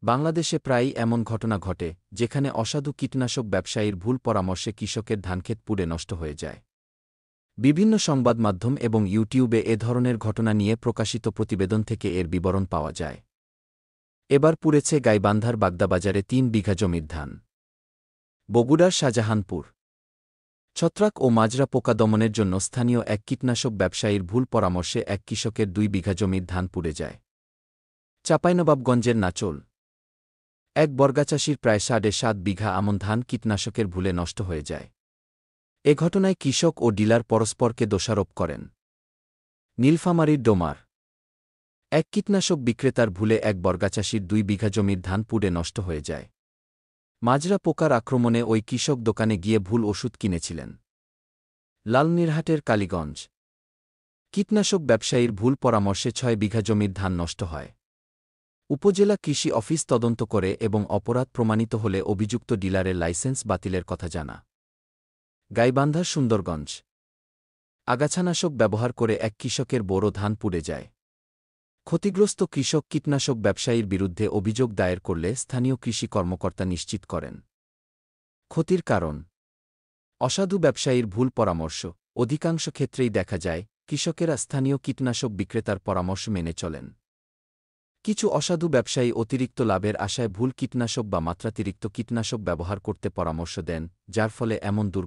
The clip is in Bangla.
বাংলাদেশে প্রায়ই এমন ঘটনা ঘটে, যেখানে অসাধু কীটনাশক ব্যবসায়ীর ভুল পরামর্শে কৃষকের ধানক্ষেত পুড়ে নষ্ট হয়ে যায়। বিভিন্ন সংবাদমাধ্যম এবং ইউটিউবে এ ধরনের ঘটনা নিয়ে প্রকাশিত প্রতিবেদন থেকে এর বিবরণ পাওয়া যায়। এবার পুড়েছে গাইবান্ধার বাগদাবাজারে ৩ বিঘা জমির ধান। বগুড়ার শাহজাহানপুর ছত্রাক ও মাজরা পোকা দমনের জন্য স্থানীয় এক কীটনাশক ব্যবসায়ীর ভুল পরামর্শে এক কৃষকের ২ বিঘা জমির ধান পুড়ে যায়। চাঁপাইনবাবগঞ্জের নাচোল এক বর্গাচাষীর প্রায় ৭.৫ বিঘা আমন ধান কীটনাশকের ভুলে নষ্ট হয়ে যায়। এ ঘটনায় কৃষক ও ডিলার পরস্পরকে দোষারোপ করেন। নীলফামারীর ডোমার এক কীটনাশক বিক্রেতার ভুলে এক বর্গাচাষীর ২ বিঘা জমির ধান পুড়ে নষ্ট হয়ে যায়। মাজরা পোকার আক্রমণে ওই কৃষক দোকানে গিয়ে ভুল ওষুধ কিনেছিলেন। লালমিরহাটের কালীগঞ্জ কীটনাশক ব্যবসায়ীর ভুল পরামর্শে ৬ বিঘা জমির ধান নষ্ট হয়। উপজেলা কৃষি অফিস তদন্ত করে এবং অপরাধ প্রমাণিত হলে অভিযুক্ত ডিলারের লাইসেন্স বাতিলের কথা জানা। গাইবান্ধার সুন্দরগঞ্জ আগাছানাশক ব্যবহার করে এক কৃষকের বোরো ধান পুড়ে যায়। ক্ষতিগ্রস্ত কৃষক কীটনাশক ব্যবসায়ীর বিরুদ্ধে অভিযোগ দায়ের করলে স্থানীয় কৃষি কর্মকর্তা নিশ্চিত করেন। ক্ষতির কারণ অসাধু ব্যবসায়ীর ভুল পরামর্শ। অধিকাংশ ক্ষেত্রেই দেখা যায় কৃষকেরা স্থানীয় কীটনাশক বিক্রেতার পরামর্শ মেনে চলেন। কিছু অসাধু ব্যবসায়ী অতিরিক্ত লাভের আশায় ভুল কীটনাশক বা মাত্রাতিরিক্ত কীটনাশক ব্যবহার করতে পরামর্শ দেন, যার ফলে এমন